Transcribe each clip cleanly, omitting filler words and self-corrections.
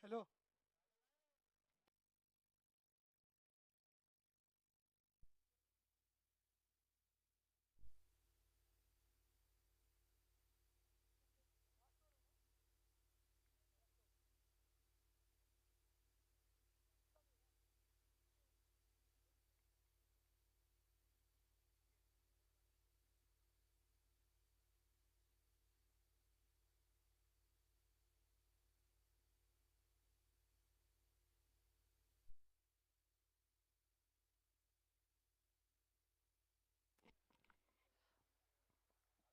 Hello.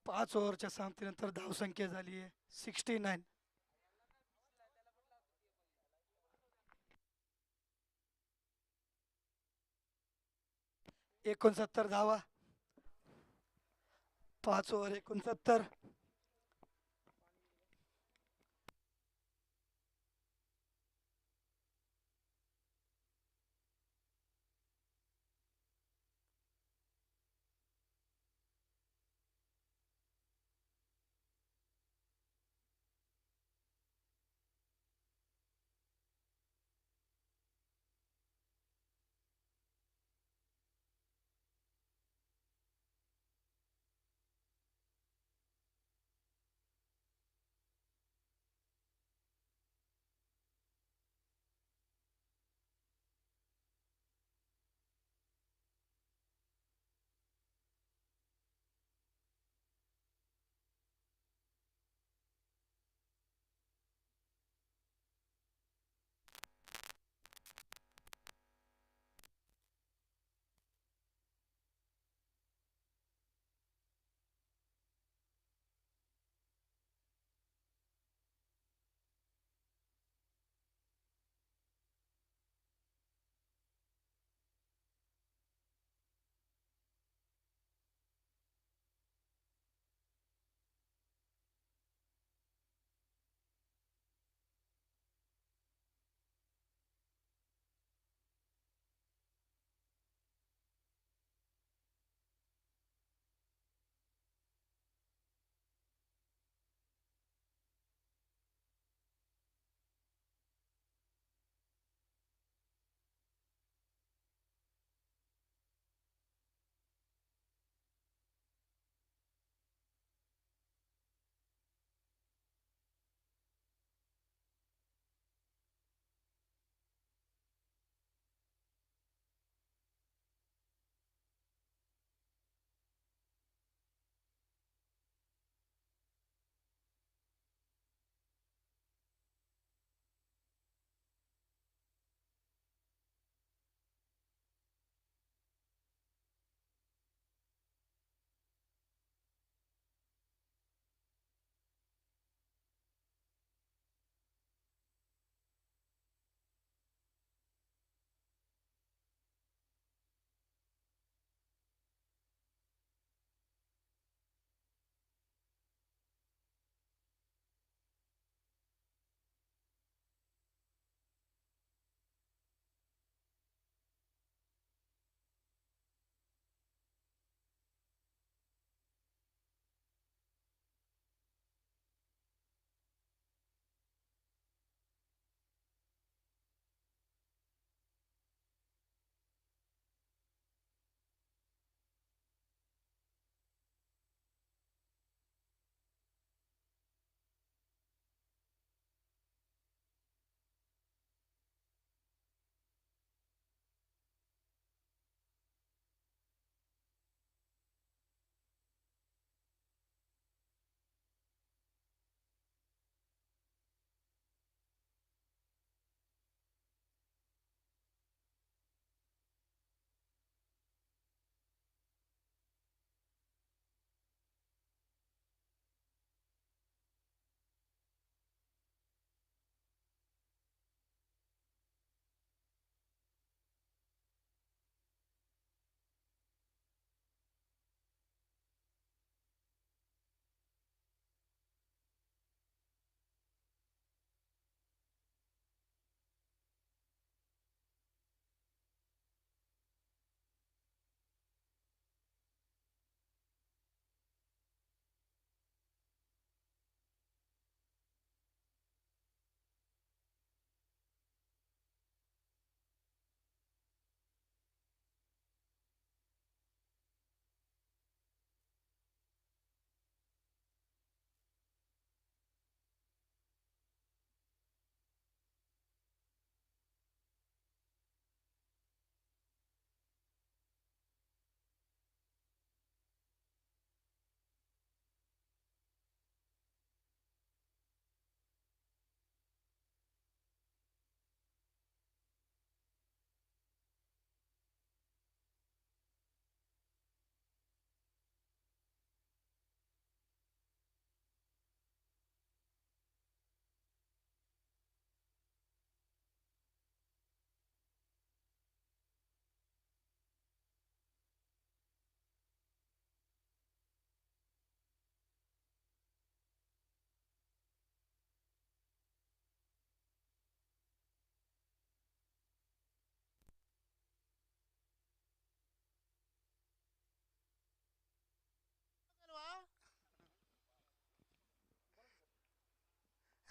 5 ओव्हरच्या समाप्तीनंतर धावसंख्या झाली आहे 69. 69 धावा. 5 ओव्हर 69.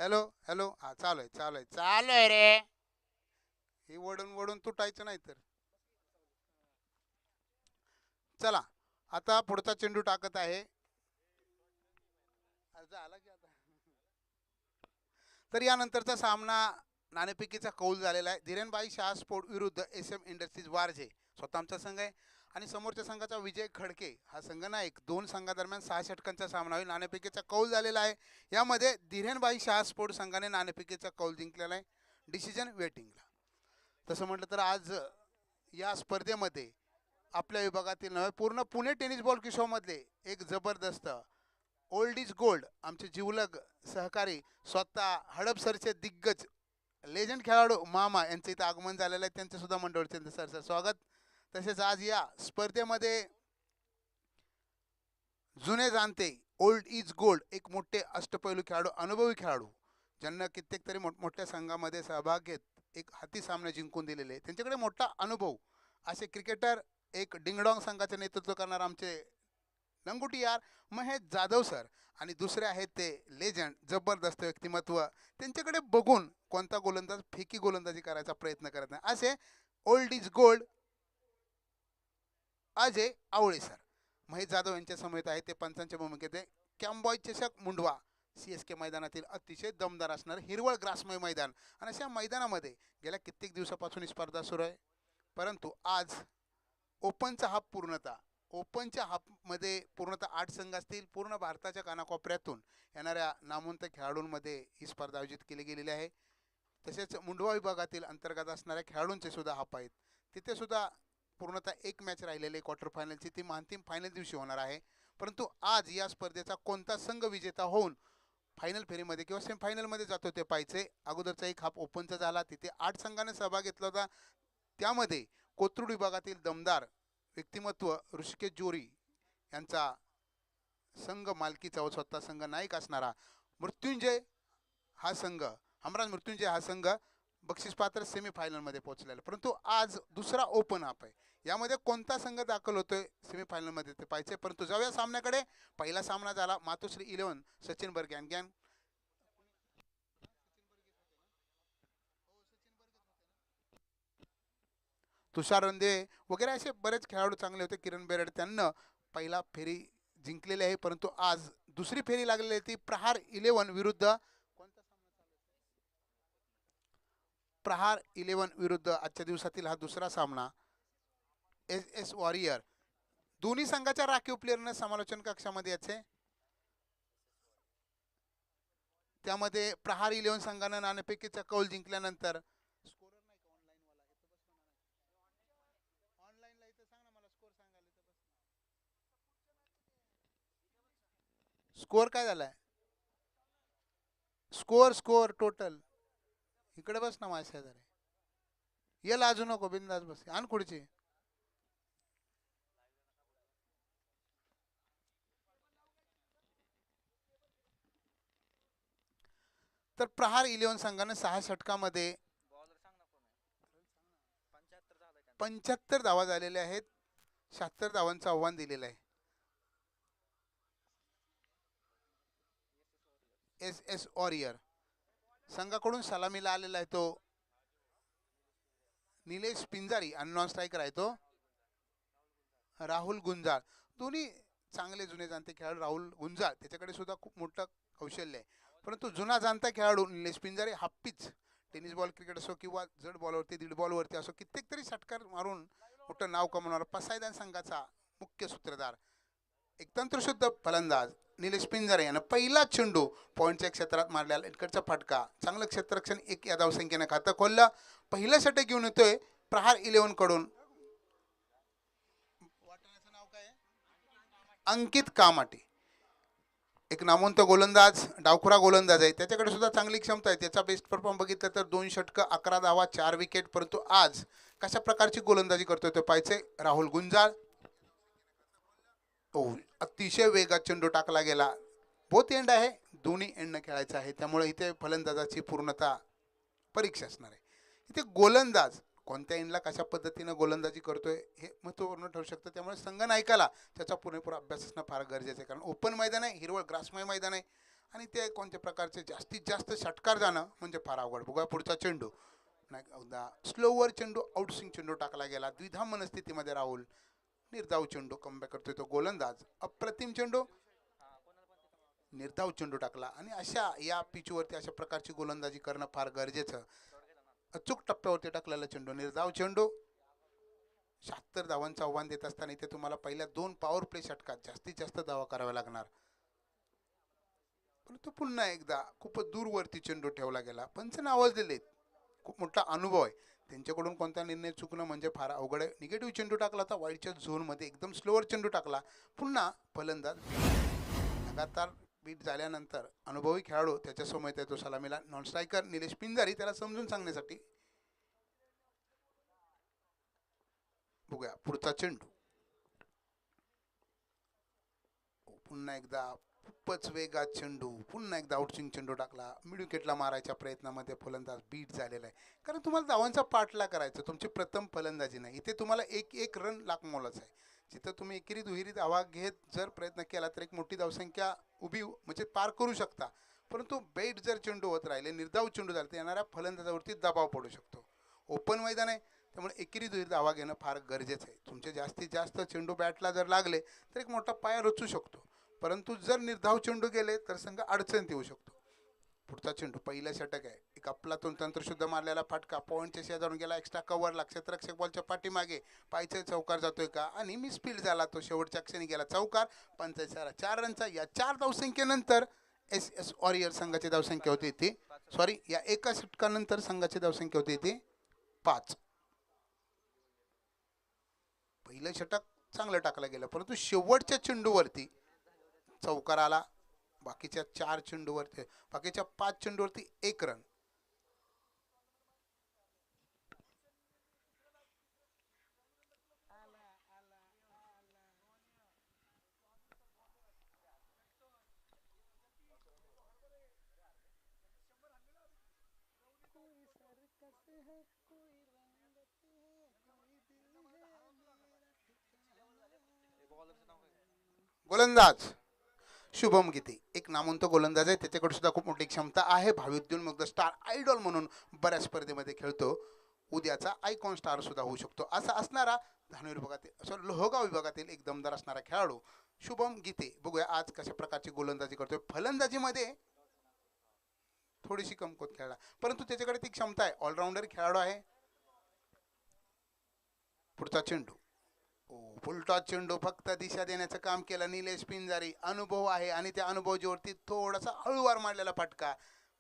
हॅलो हॅलो, हा चालू आहे चालू आहे चालू आहे रे. हे वडून वडून तुटायचं नाही तर. चला, आता पुढचा चेंडू टाकत आहे. झाला की आता. तर यानंतरचा सामना नाणेफेकीचा कौल झालेला आहे. धीरेनबाई शाह स्पोर्ट विरुद्ध एस एम इंडस्ट्रीज वारजे, स्वतः आमचा संघ आहे. आणि समोरच्या संघाचा विजय खडके हा संघ नायक. दोन संघादरम्यान 6 षटकांचा सामना होईल. नाणेफेकीचा कौल झालेला आहे. यामध्ये धीरेनबाई शाह स्पोर्ट संघाने नाणेफेकीचा कौल जिंकलेला आहे, डिसिजन वेटिंगला. तसं म्हटलं तर आज या स्पर्धेमध्ये आपल्या विभागातील नव्हे, पूर्ण पुणे टेनिस बॉल किशोरमधले एक जबरदस्त ओल्ड इज गोल्ड आमचे जिवलग सहकारी, स्वतः हडपसरचे दिग्गज लेजंड खेळाडू मामा यांचं इथं आगमन झालेलं आहे. त्यांचं सुद्धा मंडळाचे सर स्वागत. तसेच आज या स्पर्धेमध्ये जुने जाणते ओल्ड इज गोल्ड एक मोठे अष्टपैलू खेळाडू, अनुभवी खेळाडू, ज्यांना कित्येक तरी मोठमोठ्या संघामध्ये सहभाग घेत एक हाती सामने जिंकून दिलेले, त्यांच्याकडे मोठा अनुभव असे क्रिकेटर, एक डिंगडॉंग संघाचे नेतृत्व करणार आमचे लंगुटी यार महेश जाधव सर. आणि दुसरे आहेत ते लेजंड जबरदस्त व्यक्तिमत्व, त्यांच्याकडे बघून कोणता गोलंदाज फेकी गोलंदाजी करायचा प्रयत्न करत नाही असे old is gold Ajay Awale sir. Mahesh Jadhav यांच्या समेत आहे ते पंचांच्या भूमिकेत आहे. कॅम्बॉय चषक मुंडवा सी एस के मैदानातील अतिशय दमदार असणार हिरवळ ग्रासमय मैदान, आणि अशा मैदानामध्ये गेल्या कित्येक दिवसापासून ही स्पर्धा सुरू आहे. परंतु आज ओपनचा हाफ पूर्णता, ओपनच्या हाफमध्ये पूर्णतः 8 संघ असतील. पूर्ण भारताच्या कानाकोपऱ्यातून येणाऱ्या नामवंत खेळाडूंमध्ये ही स्पर्धा आयोजित केली गेलेली आहे. तसेच मुंडवा विभागातील अंतर्गत असणाऱ्या खेळाडूंचे सुद्धा हाफ आहेत. तिथे सुद्धा पूर्णतः एक मॅच राहिलेली क्वार्टर फायनलची, ती अंतिम फायनल दिवशी होणार आहे. परंतु आज या स्पर्धेचा कोणता संघ विजेता होऊन फायनल फेरीमध्ये किंवा सेमीफायनलमध्ये जातो ते पाहायचे. अगोदरचा एक हाफ ओपनचा झाला, तिथे 8 संघाने सहभाग घेतला होता. त्यामध्ये कोथरूड विभागातील दमदार व्यक्तिमत्व ऋषिकेश जोरी यांचा संघ मालकीचा व स्वतः संघ नायक असणारा मृत्युंजय हा संघ, हमराज मृत्युंजय हा संघ बक्षीसपात्र सेमीफायनलमध्ये पोहोचलेला. परंतु आज दुसरा ओपन हाफ आहे, यामध्ये कोणता संघ दाखल होतोय सेमीफायनलमध्ये ते पाहिजे. परंतु जाऊया सामन्याकडे. पहिला सामना झाला मातोश्री 11 सचिन बर्गॅन तुषार रंदे वगैरे असे बरेच खेळाडू चांगले होते. किरण बेरड त्यांना पहिला फेरी जिंकलेली आहे. परंतु आज दुसरी फेरी लागलेली आहे ती प्रहार 11 विरुद्ध प्रहार 11 विरुद्ध आजच्या दिवसातील हा दुसरा सामना. एस एस वॉरियर दोन्ही संघाच्या राखीव प्लेअरने समालोचन कक्षामध्ये याचे. त्यामध्ये प्रहार 11 संघानं नाणेफेकीचा कौल जिंकल्यानंतर स्कोअर काय झालाय, स्कोअर स्कोअर टोटल. इकडे बस ना माझ्या शेजारी, ये लाजू नको, बिंदास बस आण खुर्ची. तर प्रहार 11 संघाने 6 षटकामध्ये 75 धावा झालेल्या आहेत. 76 धावांचं आव्हान दिलेलं आहे. एस एस वॉरियर संघाकडून सलामीला आलेला आहे तो निलेश पिंजारी, आणि नॉन स्ट्रायकर आहे तो राहुल गुंजाळ. दोन्ही चांगले जुने जाणते खेळाडू. राहुल गुंजाळ त्याच्याकडे सुद्धा खूप मोठं कौशल्य आहे. परंतु जुना जाणता खेळाडू निलेश पिंजारी हा पिच टेनिस बॉल क्रिकेट असो किंवा जड बॉलवरती दीड बॉलवरती असो कित्येक तरी षटकार मारून मोठं नाव कमवणारा पसायदान संघाचा मुख्य सूत्रधार, एक तंत्रशुद्ध फलंदाज निलेश पिंजारे यानं पहिला चेंडू पॉईंटच्या क्षेत्रात मारलेला इकडचा फटका, चांगलं क्षेत्ररक्षण एक या धावसंख्येनं खातं खोललं. पहिलं षटक घेऊन येतोय प्रहार 11 कडून अंकित कामाटे, एक नामवंत गोलंदाज, डावखुरा गोलंदाज आहे. त्याच्याकडे सुद्धा चांगली क्षमता आहे. त्याचा बेस्ट परफॉर्म बघितलं तर 2 षटकं 11 धावा 4 विकेट. परंतु आज कशा प्रकारची गोलंदाजी करतोय ते पाहिजे. राहुल गुंजाळ अतिशय वेगात चेंडू टाकला गेला. बोथ एंड आहे, दोन्ही एंडनं खेळायचं आहे, त्यामुळे इथे फलंदाजाची पूर्णतः परीक्षा असणार आहे. इथे गोलंदाज कोणत्या एंडला कशा पद्धतीनं गोलंदाजी करतोय हे महत्त्वपूर्ण ठरू शकतं. त्यामुळे संघनायकाला त्याचा पुरेपूर अभ्यास असणं फार गरजेचं आहे. कारण ओपन मैदान आहे, हिरवळ ग्रासमय मैदान आहे, आणि ते कोणत्या प्रकारचे जास्तीत जास्त षटकार जाणं म्हणजे फार अवघड. बघूया पुढचा चेंडू. नाही एकदा स्लोवर चेंडू आउटस्विंग चेंडू टाकला गेला. द्विधा मनस्थितीमध्ये राहुल. निर्धाव चेंडू कमबॅक करतोय तो गोलंदाज. अप्रतिम चेंडू. निर्धाव चेंडू टाकला आणि अशा या पिचवरती अशा प्रकारची गोलंदाजी करणं फार गरजेचं. अचूक टप्प्यावरती टाकलेला चेंडू निर्धाव चेंडू. 76 धावांचं आव्हान देत असताना इथे तुम्हाला पहिल्या 2 पॉवर प्ले षटकात जास्तीत जास्त धावा कराव्या लागणार. परंतु पुन्हा एकदा खूपच दूरवरती चेंडू ठेवला गेला. पंचांनी आवाज दिले. खूप मोठा अनुभव आहे त्यांच्याकडून. कोणता निर्णय चुकणं म्हणजे फार अवघड आहे. निगेटिव्ह चेंडू टाकला होता वाईडच्या झोनमध्ये. एकदम स्लोअर चेंडू टाकला. पुन्हा फलंदाज लगातार बीट झाल्यानंतर अनुभवी खेळाडू त्याच्यासमोर येतो सलामीला. नॉन स्ट्रायकर निलेश पिंजारी त्याला समजून सांगण्यासाठी. बघूया पुढचा चेंडू. पुन्हा एकदा खूपच वेगात चेंडू. पुन्हा एकदा आउटस्विंग चेंडू टाकला. मिड विकेटला मारायच्या प्रयत्नामध्ये फलंदाज बीट झालेला आहे. कारण तुम्हाला धावांचा पाठला करायचा. तुमची प्रथम फलंदाजी नाही. इथे तुम्हाला एक रन लाखमोलाचं आहे. जिथं तुम्ही एकेरी दुहेरी धावा घेत जर प्रयत्न केला तर एक मोठी धावसंख्या उभी म्हणजे पार करू शकता. परंतु बेट जर चेंडू होत राहिले, निर्धाव चेंडू झाले तर येणाऱ्या फलंदाजावरती दबाव पडू शकतो. ओपन मैदान आहे त्यामुळे एकेरी दुहेरी धावा घेणं फार गरजेचं आहे. तुमचे जास्तीत जास्त चेंडू बॅटला जर लागले तर एक मोठा पाया रचू शकतो. परंतु जर निर्धाव चेंडू गेले तर संघ अडचणीत येऊ शकतो. पुढचा चेंडू पहिला षटक आहे. एक आपलातून तंत्रशुद्ध मारलेला फटका पॉईंटच्या शेजारून गेला. एक्स्ट्रा कव्हरला क्षेत्ररक्षक बॉलच्या पाठीमागे पायचे चौकार जातोय का आणि मिसफील्ड झाला तो. शेवटच्या क्षणी गेला चौकार. पंचायत 4 रनचा. या 4 धावसंख्येनंतर एस वॉरियर संघाची धावसंख्या होती ती या एका षटकानंतर संघाची धावसंख्या होती ती 5. पहिलं षटक चांगलं टाकलं गेलं परंतु शेवटच्या चेंडूवरती चौकार आला. बाकीच्या 4 चेंडूवरती बाकीच्या 5 चेंडूवरती 1 रन. गोलंदाज शुभम गीते एक नामवंत गोलंदाज आहे. त्याच्याकडे सुद्धा खूप मोठी क्षमता आहे. भावी उद्योन्मुक्त स्टार आयडॉल म्हणून बऱ्याच स्पर्धेमध्ये खेळतो. उद्याचा आयकॉन स्टार सुद्धा होऊ शकतो. असा असणारा धानवी विभागातील लोहगाव विभागातील एक दमदार असणारा खेळाडू शुभम गीते. बघूया आज कशा प्रकारची गोलंदाजी करतोय. फलंदाजीमध्ये थोडीशी कमकुवत खेळला परंतु त्याच्याकडे ती क्षमता आहे. ऑलराऊंडर खेळाडू आहे. पुढचा चेंडू. उलटा चेंडू फक्त दिशा देण्याचं काम केलं निलेश पिंजारी. अनुभव आहे आणि त्या अनुभवावरती थोडासा हळूवार मारलेला फटका.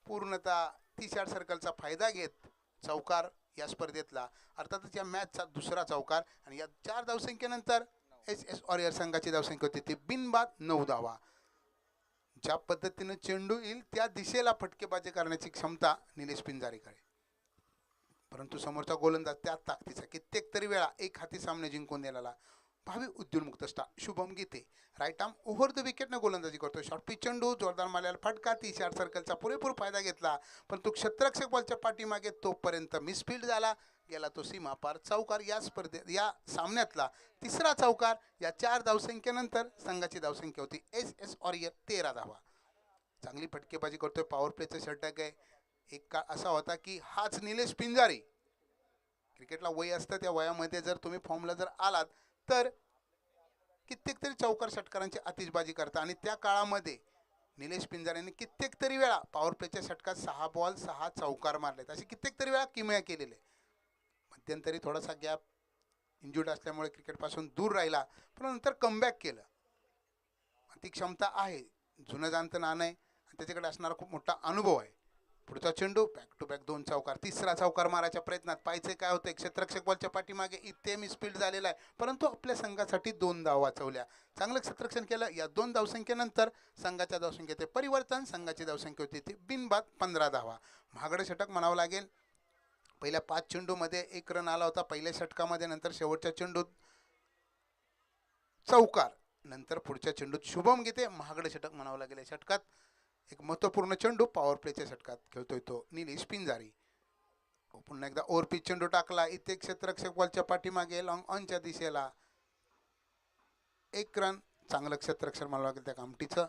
पूर्णतः 30 सर्कलचा फायदा घेत चौकार या स्पर्धेतला अर्थातच या मॅचचा दुसरा चौकार. आणि या 4 धावसंख्येनंतर एस वॉरियर संघाची धावसंख्या होती ती बिनबाद 9 धावा. ज्या पद्धतीने चेंडू येईल त्या दिशेला फटकेबाजी करण्याची क्षमता निलेश पिंजारीकडे. परंतु समोरचा गोलंदाज त्या ताकदीचा कित्येक तरी वेळा एक हाती सामने जिंकून दिलेला भावी उद्योन्मुक्त star Shubham Gite right arm over the विकेटने गोलंदाजी करतो. शॉर्ट पिच चेंडू जोरदार मारलेला फटका. 30 सर्कलचा पुरेपूर फायदा घेतला परंतु क्षेत्ररक्षक बॉलच्या पाठीमागे तोपर्यंत मिसफील्ड झाला. गेला तो सीमा पार. चौकार या स्पर्धेत या सामन्यातला तिसरा चौकार. या 4 धावसंख्येनंतर संघाची धावसंख्या होती एस वॉरियर 13 धावा. चांगली फटकेबाजी करतोय. पॉवर प्लेचं षटक आहे. एक काळ असा होता की हाच निलेश पिंजारी. क्रिकेटला वय असतं त्या वयामध्ये जर तुम्ही फॉर्मला जर आलात तर कित्येक तरी चौकार षटकारांची आतिषबाजी करता. आणि त्या काळामध्ये निलेश पिंजारीने कित्येक तरी वेळा पॉवर प्लेच्या षटकात 6 बॉल 6 चौकार मारलेत. अशी कित्येक तरी वेळा किमया केलेले. मध्यंतरी थोडासा गॅप इंज्युर्ड असल्यामुळे क्रिकेटपासून दूर राहिला पण नंतर कमबॅक केलं. ती क्षमता आहे. जुनं जाणतं नाणं आहे आणि त्याच्याकडे असणारा खूप मोठा अनुभव आहे. पुढचा चेंडू बॅक टू बॅक 2 चौकार. तिसरा चौकार मारायच्या प्रयत्नात पाहिजे काय होतंय. क्षेत्ररक्षक बॉलच्या पाठीमागे इथे मिसफील्ड झालेला आहे परंतु आपल्या संघासाठी 2 धावा वाचवल्या. चांगलं क्षेत्ररक्षण केलं. या 2 धावसंख्येनंतर संघाच्या धावसंख्येत परिवर्तन. संघाची धावसंख्या होती ती बिनबाद 15 धावा. महागडं षटक म्हणावं लागेल. पहिल्या 5 चेंडूमध्ये 1 रन आला होता पहिल्या षटकामध्ये. नंतर शेवटच्या चेंडूत चौकार. नंतर पुढच्या चेंडूत शुभम गीते महागडं षटक म्हणावं लागेल. या षटकात एक महत्त्वपूर्ण चेंडू पॉवर प्लेच्या षटकात खेळतोय तो निलेश पिंजारी. पुन्हा एकदा ओव्हर पिच चेंडू टाकला. इथे क्षेत्ररक्षक बॉलच्या पाठीमागे लॉंग ऑनच्या दिशेला 1 रन. चांगलं क्षेत्ररक्षण म्हणावं लागेल त्या कामटीचं.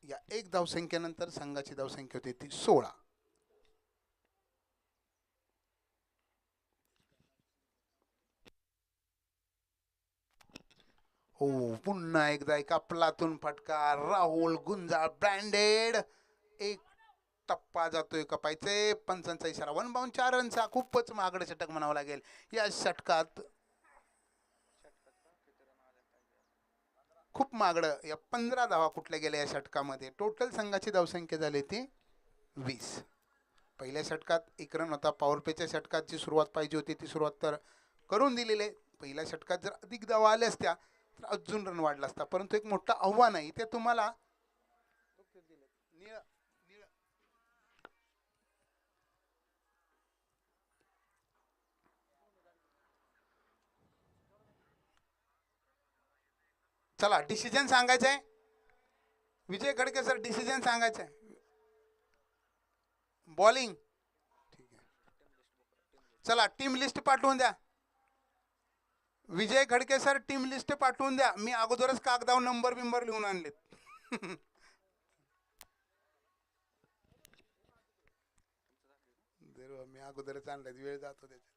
या एक धावसंख्येनंतर संघाची धावसंख्या होती ती 16. हो, पुन्हा एकदा एका प्लातून फटका. राहुल गुंजाळ ब्रँडेड. एक टप्पा जातोय कपायचे. पंचांचा इशारा. 1 बाउंड 4 रनचा खूपच महागडं षटक म्हणावं लागेल. या षटकात खूप महागडं. या 15 धावा कुठल्या गेल्या या षटकामध्ये. टोटल संघाची धावसंख्या झाली ती 20. पहिल्या षटकात 1 रन होता. पॉवर प्लेच्या षटकात जी सुरुवात पाहिजे होती ती सुरुवात तर करून दिलेली. पहिल्या षटकात जर अधिक धावा आल्या असत्या तर अजून रन वाढला असता. परंतु एक मोठं आव्हान आहे ते तुम्हाला. चला डिसिजन सांगायचं आहे. विजय खडके सर डिसिजन सांगायचं आहे. बॉलिंग ठीक आहे. चला टीम लिस्ट पाठवून द्या. विजय खडके सर टीम लिस्ट पाठवून द्या. मी अगोदरच कागदावर नंबर बिंबर लिहून आणलेत. मी अगोदरच आणलाय. वेळ जातो त्याच्यात.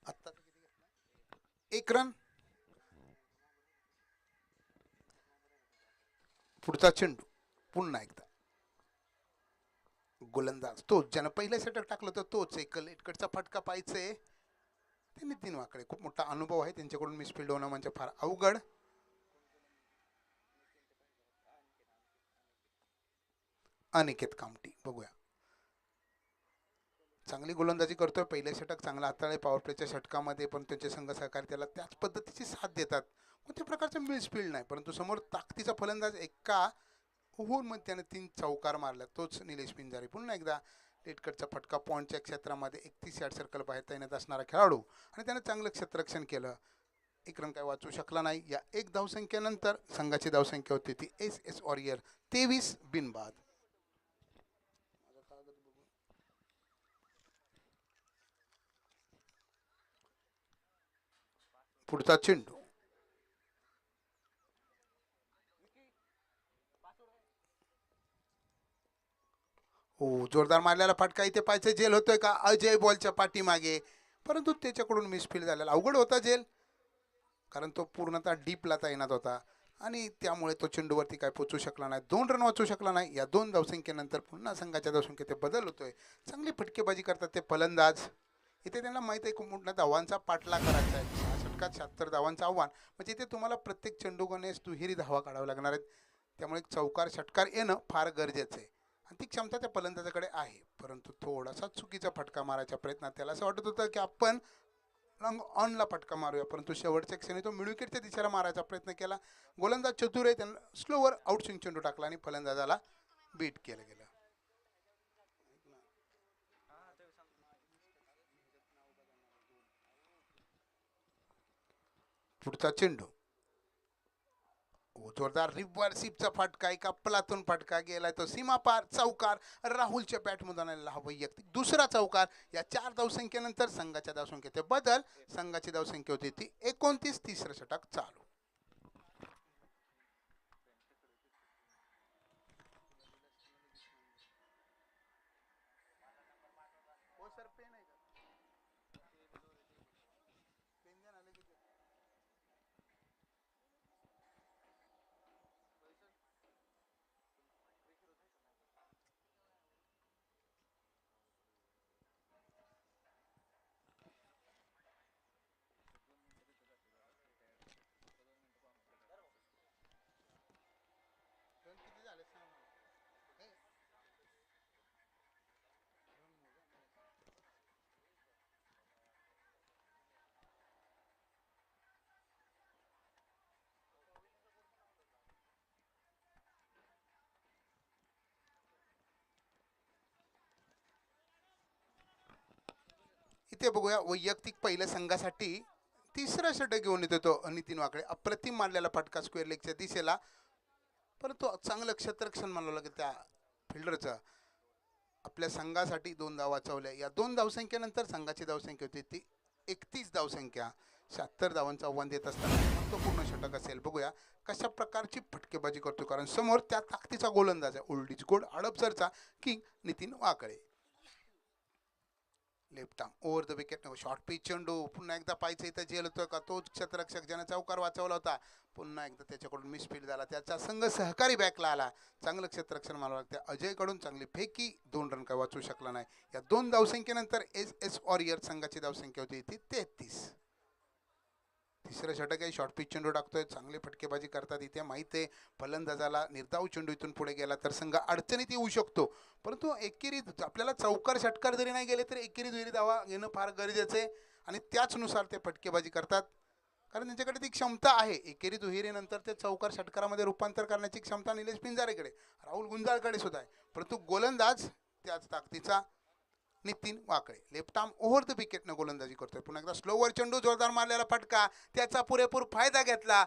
आता 1 रन. पुढचा चेंडू पुन्हा एकदा. गोलंदाज तोच ज्यानं पहिलं षटक टाकलं तर तोच. एक लेटकडचा फटका पाहिजे. ते नितीन वाकडे. खूप मोठा अनुभव आहे त्यांच्याकडून. मिसफिल्ड होणं म्हणजे फार अवघड. अनिकेत कामटी बघूया. चांगली गोलंदाजी करतोय. पहिलं षटक चांगला हाताळले पॉवर प्लेच्या षटकामध्ये. पण त्यांचे संघ सहकारी त्याला त्याच पद्धतीची साथ देतात. कोणत्या प्रकारचं मिसफिल्ड नाही. परंतु समोर ताकदीचा फलंदाज एका ओव्हरमध्ये त्याने 3 चौकार मारला. तोच निलेश पिंजारी. पुन्हा एकदा लेटकटचा फटका. पॉईंटच्या क्षेत्रामध्ये 31 यार्ड सर्कल बाहेर तैनात असणारा खेळाडू आणि त्याने चांगलं क्षेत्ररक्षण केलं. 1 रन काय वाचू शकला नाही. या 1 धावसंख्येनंतर संघाची धावसंख्या होती ती एस वॉरियर 23 बिनबाद. पुढचा चेंडू. हो, जोरदार मारलेला फटका. इथे पाहिजे जेल होतोय का अजय बॉलच्या पाठीमागे. परंतु त्याच्याकडून मिसफील्ड झालेला. अवघड होता जेल. कारण तो पूर्णतः डीपला तैनात होता आणि त्यामुळे तो चेंडूवरती काय पोचू शकला नाही. 2 रन वाचू शकला नाही. या 2 धावसंख्येनंतर पुन्हा संघाच्या धावसंख्येत बदल होतोय. चांगली फटकेबाजी करतात ते फलंदाज. इथे त्यांना माहीत आहे खूप मोठ्या धावांचा पाठला करायचा आहे. 6 षटकात 76 धावांचं आव्हान म्हणजे इथे तुम्हाला प्रत्येक चेंडूगणेस दुहेरी धावा काढाव्या लागणार आहेत. त्यामुळे चौकार षटकार येणं फार गरजेचं आहे आणि ती क्षमता त्या फलंदाजाकडे आहे. परंतु थोडासा चुकीचा फटका मारायच्या प्रयत्नात त्याला असं वाटत होतं की आपण लॉंग ऑनला फटका मारूया. परंतु शेवटच्या क्षणी तो मिडविकेटच्या दिशेला मारायचा प्रयत्न केला. गोलंदाज चतुर आहे. त्यानं स्लोवर आउटस्विंग चेंडू टाकला आणि फलंदाजाला बीट केलं गेलं. पुढचा चेंडू. जोरदार रिव्हर्सिपचा फटका. एका पलातून फटका गेलाय तो सीमा पार. चौकार. राहुलच्या बॅटमधून आलेला हा वैयक्तिक दुसरा चौकार. या 4 धावसंख्येनंतर संघाच्या धावसंख्येत बदल. संघाची धावसंख्या होती ती 29. तिसरं षटक चालू. इथे बघूया वैयक्तिक पहिल्या संघासाठी तिसरा षटक घेऊन येतो तो नितीन वाकडे. अप्रतिम मारलेला फटका स्क्वेअर लेगच्या दिशेला, परंतु चांगलं क्षेत्ररक्षण म्हणावं लागेल त्या फिल्डरचं. आपल्या संघासाठी 2 धावा वाचवल्या. या 2 धावसंख्येनंतर संघाची धावसंख्या होती ती 31 धावसंख्या. 76 धावांचं आव्हान देत असताना महत्त्वपूर्ण षटक असेल. बघूया कशा प्रकारची फटकेबाजी करतो, कारण समोर त्या ताकदीचा गोलंदाज आहे ओल्ड इज गोल्ड हडपसरचा king Nitin Wakale. Left arm over the wicket, short pitch चेंडू. पुन्हा एकदा पायचं इथं झेल होतं का तोच क्षेत्ररक्षक ज्यानं चौकार वाचवला होता, पुन्हा एकदा त्याच्याकडून मिसफील्ड झाला. त्याचा संघ सहकारी बॅकला आला. चांगलं क्षेत्ररक्षण मानावं लागतं. अजयकडून चांगली फेकी, 2 रन काय वाचू शकला नाही. या 2 धावसंख्येनंतर एस वॉरियर संघाची धावसंख्या होती ती 33. तिसरं षटक आहे. शॉर्ट पिच चेंडू टाकतोय. चांगली फटकेबाजी करतात इथे. माहीत आहे फलंदाजाला निर्धाव चेंडू इथून पुढे गेला तर संघ अडचणीत येऊ शकतो, परंतु एकेरीत आपल्याला चौकार षटकार जरी नाही गेले तरी एकेरी दुहेरी धावा घेणं फार गरजेचं आहे आणि त्याचनुसार ते फटकेबाजी करतात, कारण त्यांच्याकडे ती क्षमता आहे. एकेरी दुहेरीनंतर ते चौकार षटकारामध्ये रूपांतर करण्याची क्षमता निलेश पिंजारेकडे, राहुल गुंजाळकडे सुद्धा आहे, परंतु गोलंदाज त्याच ताकदीचा Nitin Wakale. Left arm over the विकेटनं गोलंदाजी करतोय. पुन्हा एकदा स्लोवर चेंडू, जोरदार मारलेला फटका, त्याचा पुरेपूर फायदा घेतला.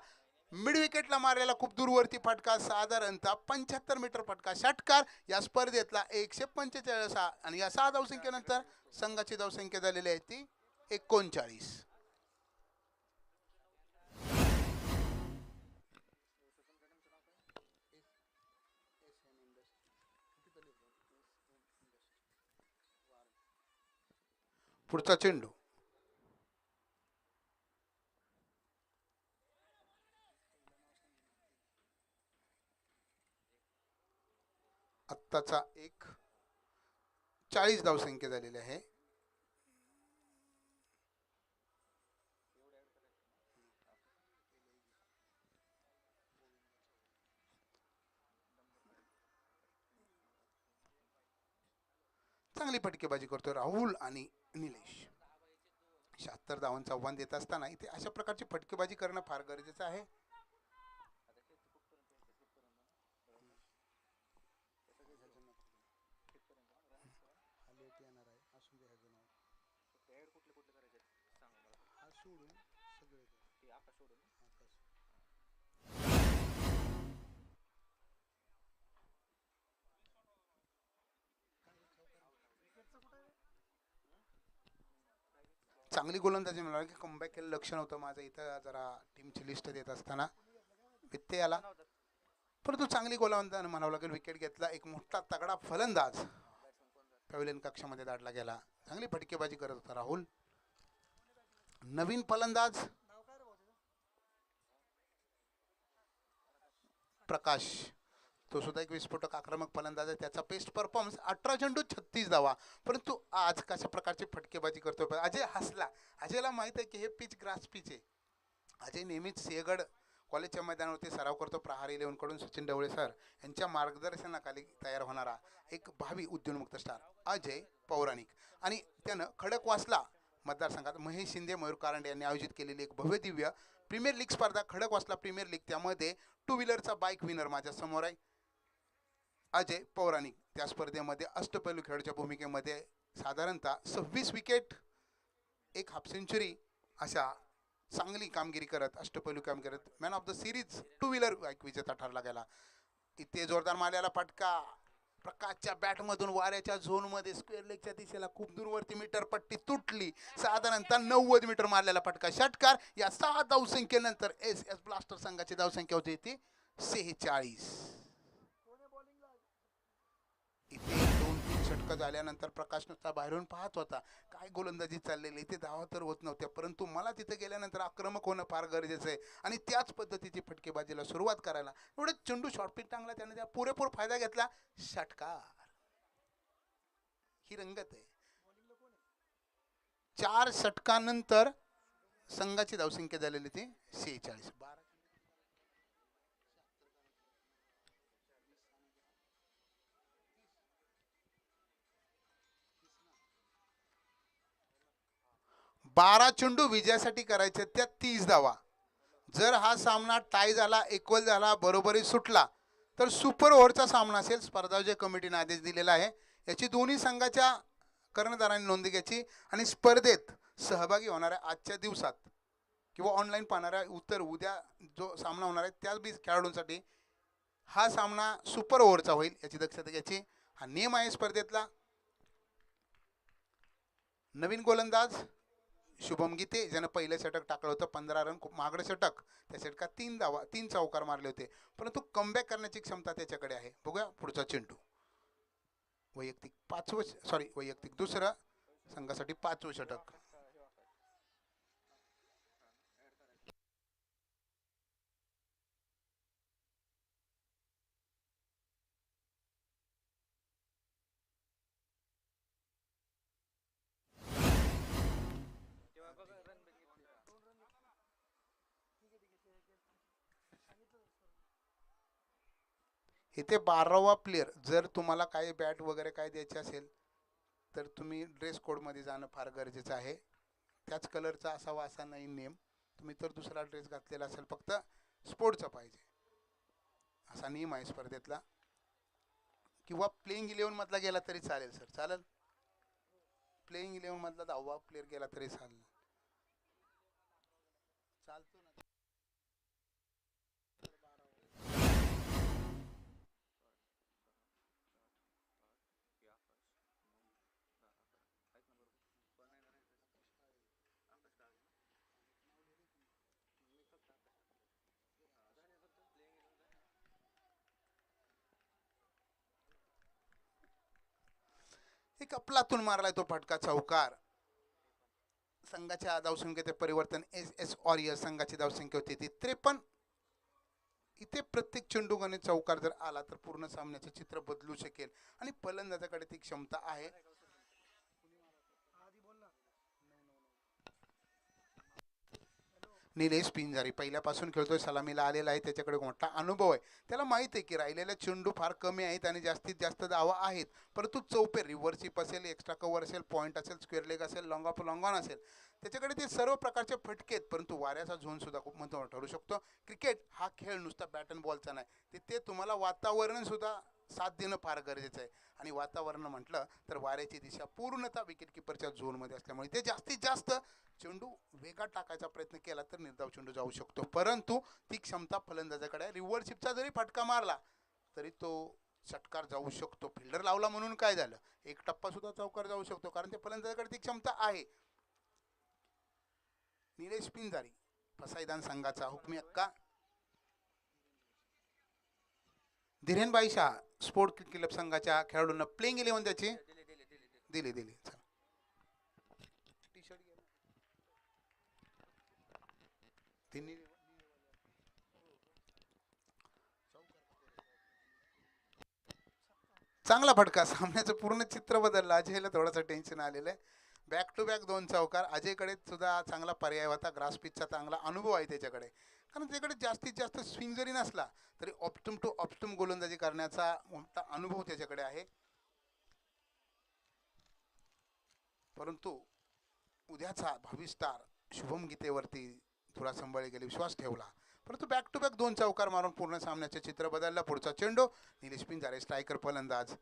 मिड विकेटला मारलेला खूप दूरवरती फटका, साधारणतः 75 मीटर फटका. षटकार या स्पर्धेतला 145 आणि या 6 धावसंख्येनंतर संघाची धावसंख्या झालेली आहे ती 39. पुढचा चेंडू आत्ताचा 40 धावसंख्या झालेली आहे. चांगली फटकेबाजी करतो राहुल आणि निलेश. 76 धावांचं आव्हान देत असताना इथे अशा प्रकारची फटकेबाजी करणं फार गरजेचं आहे. चांगली गोलंदाजी मिळाली की कमबॅक केलं लक्ष नव्हतं माझं इथं जरा टीमची लिस्ट देत असताना व्यत्यय आला, परंतु चांगली गोलंदाज म्हणावं लागेल. विकेट घेतला. एक मोठा तगडा फलंदाज पॅव्हलियन कक्षामध्ये दाटला गेला. चांगली फटकेबाजी करत होता राहुल. नवीन फलंदाज प्रकाश, तो सुद्धा एक विस्फोटक आक्रमक फलंदाज आहे. त्याचा बेस्ट परफॉर्मन्स 18 चेंडू 36 धावा, परंतु आज कशा प्रकारची फटकेबाजी करतोय. अजय हसला. अजयला माहित आहे की हे पिच ग्रास पिच आहे. अजय नेहमीच सिंहगड कॉलेजच्या मैदानावरती सराव करतो. प्रहार 11 कडून सचिन ढवळे सर यांच्या मार्गदर्शनाखाली तयार होणारा एक भावी उद्योन्मुक्त स्टार अजय पौराणिक. आणि त्यानं खडकवासला मतदारसंघात महेश शिंदे, मयूर कारंडे यांनी आयोजित केलेली एक भव्य दिव्य प्रीमियर लीग स्पर्धा खडकवासला प्रीमियर लीग, त्यामध्ये 2 व्हीलरचा बाईक विनर माझ्या समोर आहे अजय पौराणिक. त्या स्पर्धेमध्ये अष्टपैलू खेळाडूच्या भूमिकेमध्ये साधारणतः 26 विकेट, 1 हाफ सेंचुरी अशा चांगली कामगिरी करत, अष्टपैलू काम करत man of the series 2 wheeler bike विजेता ठरला गेला. इथे जोरदार मारलेला फटका प्रकाशच्या बॅटमधून वाऱ्याच्या झोनमध्ये स्क्वेअर लेगच्या दिशेला खूप दूरवरती मीटर पट्टी तुटली. साधारणतः 90 मीटर मारलेला फटका. षटकार या 6 धावसंख्येनंतर एस ब्लास्टर संघाची धावसंख्या होती ती 46. इथे 2-3 षटकं झाल्यानंतर प्रकाश नुसता बाहेरून पाहत होता, काय गोलंदाजी चाललेली. इथे धावा तर होत नव्हत्या, परंतु मला तिथे गेल्यानंतर आक्रमक होणं फार गरजेचं आहे आणि त्याच पद्धतीची फटकेबाजीला सुरुवात करायला एवढे चेंडू शॉर्टपिच टांगला, त्याने त्या पुरेपूर फायदा घेतला. षटकार. ही रंगत आहे. 4 षटकानंतर संघाची धावसंख्या झालेली ती 46. 12 चेंडू विजयासाठी करायचे, त्या 30 धावा. जर हा सामना टाय झाला, इक्वल झाला, बरोबरी सुटला तर सुपर ओव्हरचा सामना असेल. स्पर्धायोजक कमिटीने आदेश दिलेला आहे. याची दोन्ही संघाच्या कर्णधारांनी नोंद घ्यायची आणि स्पर्धेत सहभागी होणाऱ्या आजच्या दिवसात किंवा ऑनलाईन पाहणाऱ्या उत्तर उद्या जो सामना होणार आहे त्याच बी खेळाडूंसाठी हा सामना सुपर ओव्हरचा होईल, याची दक्षता घ्यायची. हा नियम आहे स्पर्धेतला. नवीन गोलंदाज शुभम गीते, ज्यानं पहिलं षटक टाकलं होतं, 15 रन, खूप महागडं षटक. त्या षटकात 3 चौकार मारले होते, परंतु कमबॅक करण्याची क्षमता त्याच्याकडे आहे. बघूया पुढचा चेंडू. वैयक्तिक दुसरं, संघासाठी 5वं षटक. इथे 12वा प्लेयर, जर तुम्हाला काही बॅट वगैरे काय द्यायचे असेल तर तुम्ही ड्रेस कोडमध्ये जाणं फार गरजेचं आहे. त्याच कलरचा असावा असा नाही नियम. तुम्ही तर दुसरा ड्रेस घातलेला असेल, फक्त स्पोर्टचा पाहिजे असा नियम आहे स्पर्धेतला. किंवा प्लेइंग 11 मधला गेला तरी चालेल सर, चालेल. प्लेइंग 11 मधला 10वा प्लेयर गेला तरी चालेल, चालतो ना. एक अपलातून मारलाय तो फटका, चौकार. संघाच्या धावसंख्येचे परिवर्तन. एस वॉरियर्स संघाची धावसंख्या होती ती 53. इथे प्रत्येक चेंडू गणित चौकार जर आला तर पूर्ण सामन्याचे चित्र बदलू शकेल आणि फलंदाजाकडे ती क्षमता आहे. निलेश पिंजारी पहिल्यापासून खेळतोय, सलामीला आलेला आहे, त्याच्याकडे मोठा अनुभव आहे. त्याला माहित आहे की राहिलेल्या चेंडू फार कमी आहेत आणि जास्तीत जास्त धावा आहेत, परंतु चौपे रिव्हर्सिप असेल, एक्स्ट्रा कव्हर असेल, पॉईंट असेल, स्क्वेअर लेग असेल, लॉंग ऑफ लॉंग ऑन असेल, त्याच्याकडे ते सर्व प्रकारचे फटके आहेत. परंतु वाऱ्याचा झोन सुद्धा खूप महत्त्वाचा ठरू शकतो. क्रिकेट हा खेळ नुसता बॅट अँड बॉलचा नाही, तिथे तुम्हाला वातावरण सुद्धा साथ देणं फार गरजेचं आहे. आणि वातावरण म्हटलं तर वाऱ्याची दिशा पूर्णतः विकेट किपरच्या झोनमध्ये असल्यामुळे ते जास्तीत जास्त चेंडू वेगात टाकायचा प्रयत्न केला तर निर्धाव चेंडू जाऊ शकतो, परंतु ती क्षमता फलंदाजाकडे आहे. रिव्हर्सिपचा जरी फटका मारला तरी तो षटकार जाऊ शकतो. फिल्डर लावला म्हणून काय झालं, एक टप्पा सुद्धा चौकार जाऊ शकतो, कारण ते फलंदाजाकडे ती क्षमता आहे. निलेश पिंजारी फसाईदान संघाचा हुकमी अक्का. धीरेनबाई शाह स्पोर्ट क्लब संघाच्या खेळाडूंना प्लेइंग 11 त्याची दिली. टी शर्ट चांगला फटका, सामन्याचं पूर्ण चित्र बदललं. अजयला थोडंसं टेन्शन आलेलं आहे. बॅक टू बॅक 2 चौकार. अजयकडे सुद्धा चांगला पर्याय होता, ग्रास पिचचा चांगला अनुभव आहे त्याच्याकडे, कारण त्याच्याकडे जास्तीत जास्त स्विंग जरी नसला तरी ऑप्टम टू ऑप्टम गोलंदाजी करण्याचा मोठा अनुभव त्याच्याकडे आहे. परंतु उद्याचा भावी स्टार शुभम गीतेवरती थोडा संभाळी गेले, विश्वास ठेवला, परंतु बॅक टू बॅक 2 चौकार मारून पूर्ण सामन्याचे चित्र बदललं. पुढचा चेंडू निलेश पिंजारे स्ट्रायकर फलंदाज,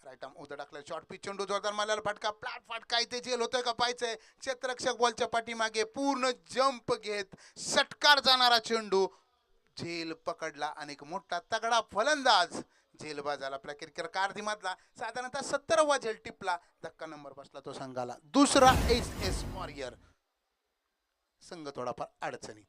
राईट आर्म उद्या टाकला, शॉर्ट पिच चेंडू, जोरदार मारलेला फटका, फ्लॅट फटका. इथे झेल होतोय का पाहायचंय. क्षेत्ररक्षक बॉलच्या पाठीमागे पूर्ण जंप घेत षटकार जाणारा चेंडू, झेल पकडला आणि एक मोठा तगडा फलंदाज झेलबाजाला आपल्या क्रिकेट कारकिर्दीमधला साधारणतः 70वा झेल टिपला. धक्का नंबर बसला तो संघाला. दुसरा एस वॉरियर. संघ थोडाफार अडचणीत.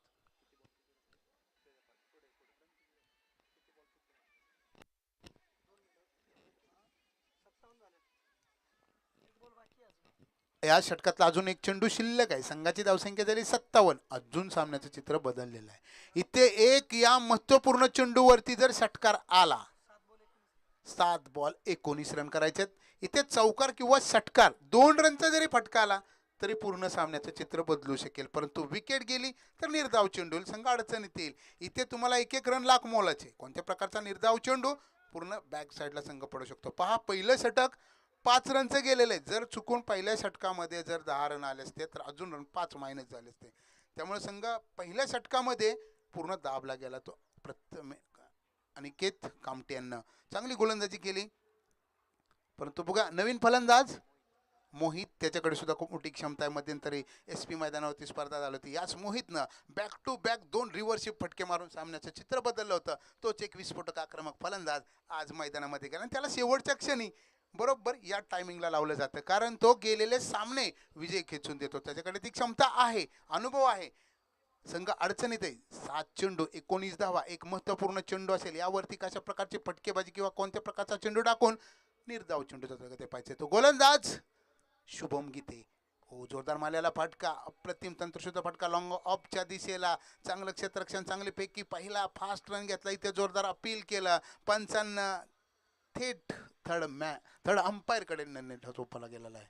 या षटकातला अजून एक चेंडू शिल्लक आहे. संघाची धावसंख्या झाली 57. अजून सामन्याचं चित्र बदललेलं आहे. इथे एक या महत्वपूर्ण चेंडूवरती जर षटकार आला, 7 बॉल 19 रन करायचे. इथे चौकार किंवा षटकार 2 रनचा जरी फटका आला तरी पूर्ण सामन्याचं चित्र बदलू शकेल, परंतु विकेट गेली तर निर्धाव चेंडू, संघ अडचणीत येईल. इथे तुम्हाला 1-1 रन लाख मोलाचे. कोणत्या प्रकारचा निर्धाव चेंडू, पूर्ण बॅक साईडला संघ पडू शकतो. पहा, पहिलं षटक 5 रनचं गेलेलं आहे. जर चुकून पहिल्या षटकामध्ये जर 10 रन आले असते तर अजून रन 5 मायनस झाले असते. त्यामुळे संघ पहिल्या षटकामध्ये पूर्ण दाबला गेला. तो प्रथम अनिकेत कामटे यांना चांगली गोलंदाजी केली, परंतु बघा नवीन फलंदाज मोहित त्याच्याकडे सुद्धा खूप मोठी क्षमता आहे. मध्यंतरी SP मैदानावरती स्पर्धा झाली होती. याच मोहितनं बॅक टू बॅक 2 रिव्हर्सिव्ह फटके मारून सामन्याचं चित्र बदललं होतं. तोच एक विस्फोटक आक्रमक फलंदाज आज मैदानामध्ये गेला आणि त्याला शेवटच्या क्षणी बरोबर या टायमिंगला लावलं जातं, कारण तो गेलेले सामने विजय खेचून देतो. त्याच्याकडे ती क्षमता आहे, अनुभव आहे. संघ अडचणीत आहे. 7 चेंडू 19 धावा, एक महत्त्वपूर्ण चेंडू असेल. यावरती कशा प्रकारची फटकेबाजी किंवा कोणत्या प्रकारचा चेंडू टाकून निर्धाव चेंडूचा ते पाहिजे. तो गोलंदाज शुभम गीते. हो, जोरदार मारलेला फटका, अप्रतिम तंत्रशुद्ध फटका लॉंग ऑफच्या दिशेला. चांगलं क्षेत्ररक्षण, चांगली पैकी पहिला फास्ट रन घेतला. इथे जोरदार अपील केलं. पंचांना थेट थर्ड अंपायरकडे निर्णय झोपाला गेलेला आहे.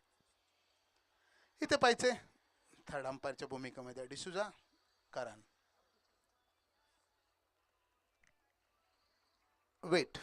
इथे पाहिजे थर्ड अंपायरच्या भूमिकेमध्ये डिसूजा कारण वेट.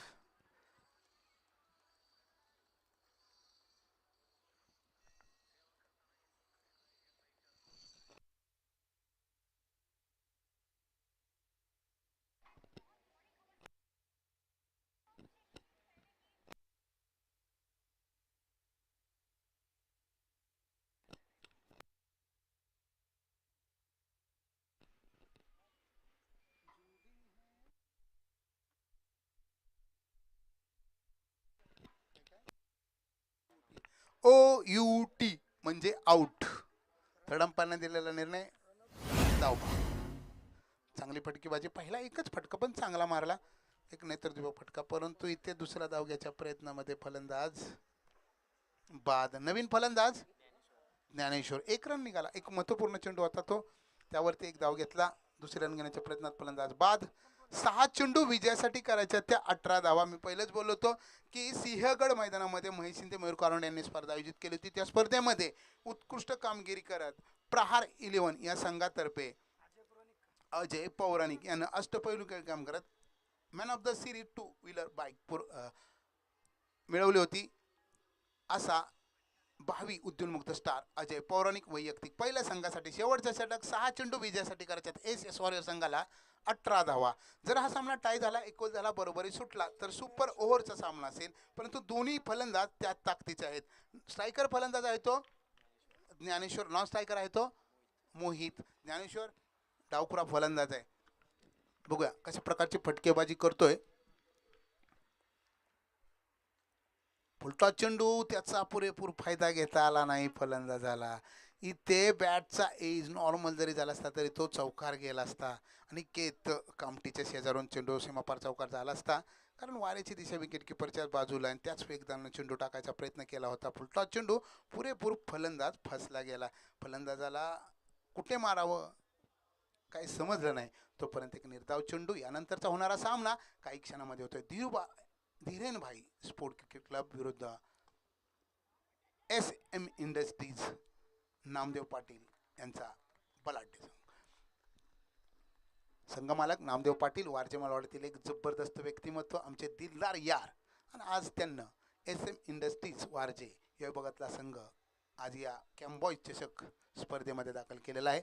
OUT म्हणजे आउट. थर्ड अंपायरने दिलेला निर्णय धाव. चांगली फटकेबाजी, पहिला एकच फटका पण चांगला मारला, एक नेतृत्व फटका, परंतु इथे दुसरा धाव घ्यायच्या प्रयत्नामध्ये फलंदाज बाद. नवीन फलंदाज ज्ञानेश्वर. एक रन निघाला, एक महत्त्वपूर्ण चेंडू होता तो, त्यावरती एक धाव घेतला. दुसरे रन घेण्याच्या प्रयत्नात फलंदाज बाद. 6 चेंडू विजयासाठी करायच्या त्या 18 धावा. मी पहिलेच बोललो होतो की सिंहगड मैदानामध्ये महेश शिंदे, मयूर कारंड यांनी स्पर्धा आयोजित केली होती. त्या स्पर्धेमध्ये उत्कृष्ट कामगिरी करत प्रहार 11 या संघातर्फे अजय पौराणिक यांना अष्टपैलू काम करत man of the series 2 wheeler bike मिळवली होती. असा भावी उद्योन्मुक्त स्टार अजय पौराणिक वैयक्तिक पहिल्या संघासाठी शेवटचा षटक. 6 चेंडू विजयासाठी करायच्यात SS वॉरियर संघाला 18 धावा. जर हा सामना टाय झाला, इक्वल झाला, बरोबरी सुटला तर सुपर ओव्हरचा सामना असेल, परंतु दोन्ही फलंदाज त्यात ताकदीचे आहेत. स्ट्रायकर फलंदाज आहे तो ज्ञानेश्वर, नॉन स्ट्रायकर आहे तो मोहित. ज्ञानेश्वर डावखुरा फलंदाज आहे. बघूया कशा प्रकारची फटकेबाजी करतोय. फुलटॉस चेंडू, त्याचा पुरेपूर फायदा घेता आला नाही फलंदाजाला. इथे बॅटचा एज नॉर्मल जरी झाला असता तरी तो चौकार गेला असता आणि केत कामटीच्या शेजारून चेंडू सीमापार चौकार झाला असता, कारण वाऱ्याची दिशा विकेट किपरच्याच बाजूला आणि त्याच वेगदानं चेंडू टाकायचा प्रयत्न केला होता. फुलटॉस चेंडू, पुरेपूर फलंदाज फसला गेला. फलंदाजाला कुठे मारावं काही समजलं नाही. तोपर्यंत एक निर्धाव चेंडू. यानंतरचा होणारा सामना काही क्षणामध्ये होतोय. धीरेनभाई स्पोर्ट क्रिकेट क्लब विरुद्ध SM इंडस्ट्रीज नामदेव पाटील यांचा बलाढ्य संघ. संघमालक नामदेव पाटील वारजे मालवाड्यातील एक जबरदस्त व्यक्तिमत्व, आमचे दिलदार यार, आणि आज त्यांना SM इंडस्ट्रीज वारजे या विभागातला संघ आज या कॅम्बॉय चषक स्पर्धेमध्ये दाखल केलेला आहे.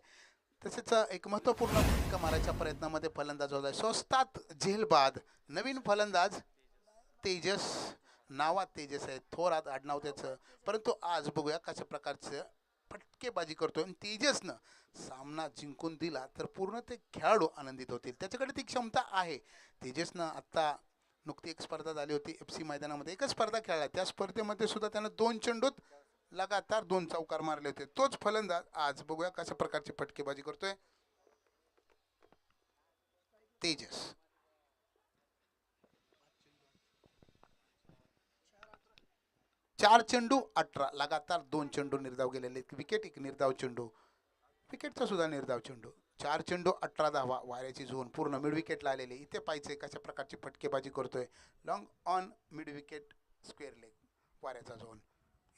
तसेच एक महत्त्वपूर्ण भूमिका मारायच्या प्रयत्नामध्ये फलंदाज होता स्वस्तात झेलबाद. नवीन फलंदाज तेजस, नावात तेजस आहे, थोरात आडनाव त्याचं, परंतु आज बघूया कशा प्रकारचं फटकेबाजी करतो. आणि तेजसनं सामना जिंकून दिला तर पूर्ण ते खेळाडू आनंदित होतील, त्याच्याकडे ती क्षमता आहे. तेजसनं आत्ता नुकती एक स्पर्धा झाली होती FC मैदानामध्ये, एकच स्पर्धा खेळला, त्या स्पर्धेमध्ये सुद्धा त्यानं 2 चेंडूत लगातार 2 चौकार मारले होते. तोच फलंदाज आज बघूया कशा प्रकारची फटकेबाजी करतोय तेजस. 4 चेंडू 18, लगातार 2 चेंडू निर्धाव गेलेले, विकेट एक निर्धाव चेंडू, विकेटचा सुद्धा निर्धाव चेंडू. 4 चेंडू 18 धावा, वाऱ्याची झोन पूर्ण मिड विकेटला आलेली. इथे पाहिजे कशा प्रकारची फटकेबाजी करतोय. Long on mid wicket square leg, वाऱ्याचा झोन.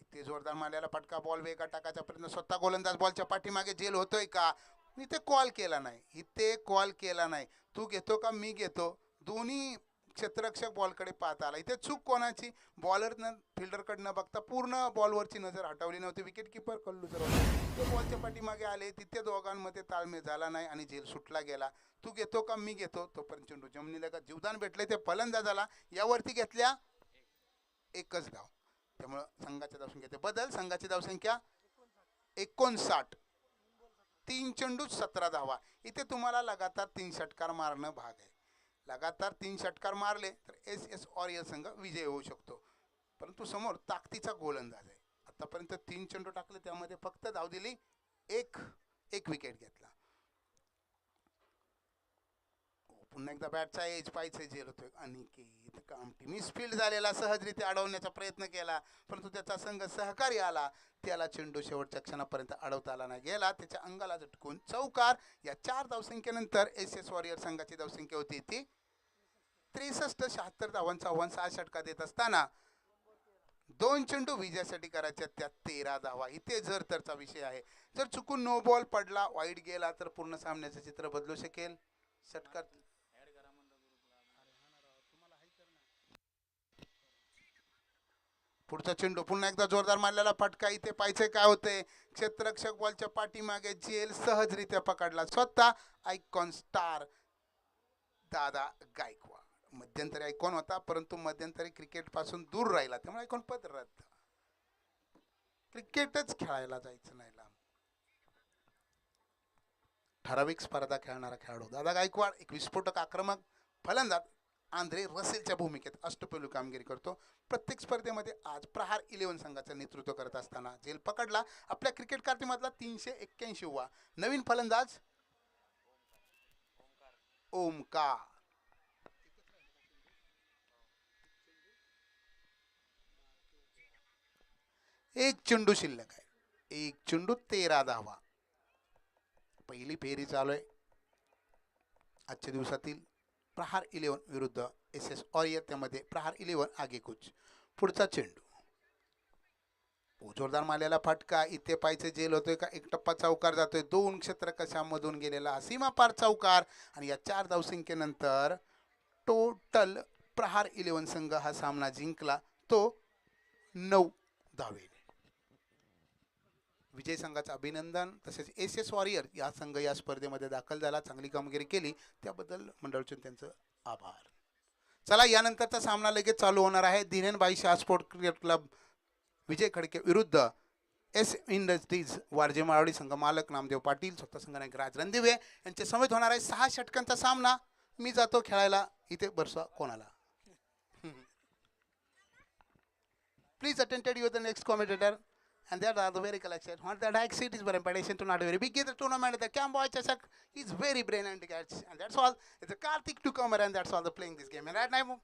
इथे जोरदार मारलेला फटका, बॉल वेगा टाकायचा प्रयत्न, स्वतः गोलंदाज बॉलच्या पाठीमागे जेल होतोय का, इथे कॉल केला नाही, इथे कॉल केला नाही. तू घेतो का मी घेतो, दोन्ही क्षेत्ररक्षक बॉलकडे पाहत आला. इथे चूक कोणाची, बॉलरनं फिल्डरकडनं बघता पूर्ण बॉलवरची नजर हटवली नव्हती. विकेट किपर कल्लू जर ते बॉलच्या पाठीमागे आले, तिथे दोघांमध्ये ताळमेळ झाला नाही आणि झेल सुटला गेला. तू घेतो का मी घेतो, तोपर्यंत चेंडू जमिनीला का जीवदान भेटले ते फलंदाजाला. यावरती घेतल्या एकच धाव. त्यामुळं संघाच्या धावसंख्येत बदल. संघाची धावसंख्या 59. 3 चेंडू 17 धावा. इथे तुम्हाला लगातार 3 षटकार मारणं भाग आहे. लगातार 3 षटकार मारले तर एस एस वॉरियर संघ विजय होऊ शकतो, परंतु समोर ताकदीचा गोलंदाज आहे. आतापर्यंत 3 चेंडू टाकले, त्यामध्ये फक्त धाव दिली एक विकेट घेतला. पुन्हा एकदा बॅटचा एज पाहायचं झेल होतोय. अनिकेत कामठी मिसफील्ड झालेला, सहजरित्या अडवण्याचा प्रयत्न केला, परंतु त्याचा संघ सहकारी आला. त्याला चेंडू शेवटच्या क्षणापर्यंत अडवता आला नाही गेला. त्याच्या अंगाला झटकून चौकार. या 4 धावसंख्येनंतर एस एस वॉरियर संघाची धावसंख्या होती ती 63. 76 धावांचा आव्हान 6 षटका देत असताना 2 चेंडू विजयासाठी करायच्या, त्यात 13 धावा. इथे जर तरचा विषय आहे. जर चुकून नो बॉल पडला, वाईट गेला तर पूर्ण सामन्याचं चित्र बदलू शकेल. षटकार पुढचा चेंडू पुन्हा एकदा जोरदार मारलेला फटका. इथे पाहिजे काय होते. क्षेत्ररक्षक बॉलच्या पाठीमागे झेल सहजरित्या पकडला स्वतः आयकॉन स्टार दादा गायकवाड. मध्यंतरी आयकॉन होता, परंतु मध्यंतरी क्रिकेट पासून दूर राहिला, त्यामुळे आयकॉन पद रद्द. क्रिकेटच खेळायला जायचं नाही लांब. ठराविक स्पर्धा खेळणारा खेळाडू दादा गायकवाड एक विस्फोटक आक्रमक फलंदाज आंद्रे रसेलच्या भूमिकेत अष्टपैलू कामगिरी करतो. प्रत्येक स्पर्धेमध्ये आज प्रहार 11 संघाचं नेतृत्व करत असताना झेल पकडला. आपल्या क्रिकेट कारकिर्दीमधला 381वा नवीन फलंदाज ओमकार. एक चेंडू शिल्लक आहे. 1 चेंडू 13 धावा. पहिली फेरी चालू आहे आजच्या दिवसातील. प्रहार 11 विरुद्ध एस एस वॉरियर, त्यामध्ये प्रहार 11 आगेकूच. पुढचा चेंडू जोरदार मारलेला फटका. इथे पायचे जेल होतोय का, एक टप्पा चौकार जातोय. 2 क्षेत्ररक्षकांमधून गेलेला सीमा पार चौकार. आणि या 4 धावसंख्येनंतर टोटल प्रहार 11 संघ हा सामना जिंकला, तो 9 धावे. विजय संघाचं अभिनंदन. तसेच एस एस वॉरियर या संघ या स्पर्धेमध्ये दाखल झाला, चांगली कामगिरी केली, त्याबद्दल मंडळाचे त्यांचं आभार. चला, यानंतरचा सामना लगेच चालू होणार आहे. धीरेनबाई शाह स्पोर्ट क्रिकेट क्लब विजय खडके विरुद्ध एस इंडस्ट्रीज वारजे माळवडी संघ मालक नामदेव पाटील, स्वतः संघनायक राज रणदिवे यांच्या समेत होणार आहे 6 षटकांचा सामना. मी जातो खेळायला. इथे बरसा कोणाला. Please attended you the next commentator. And that are the very collection. What the Dyke City is very impatient to not very big. The tournament, the Camboy Chesak is very brain and catch. And that's all. It's a Karthik newcomer, and that's all the playing this game. And right now,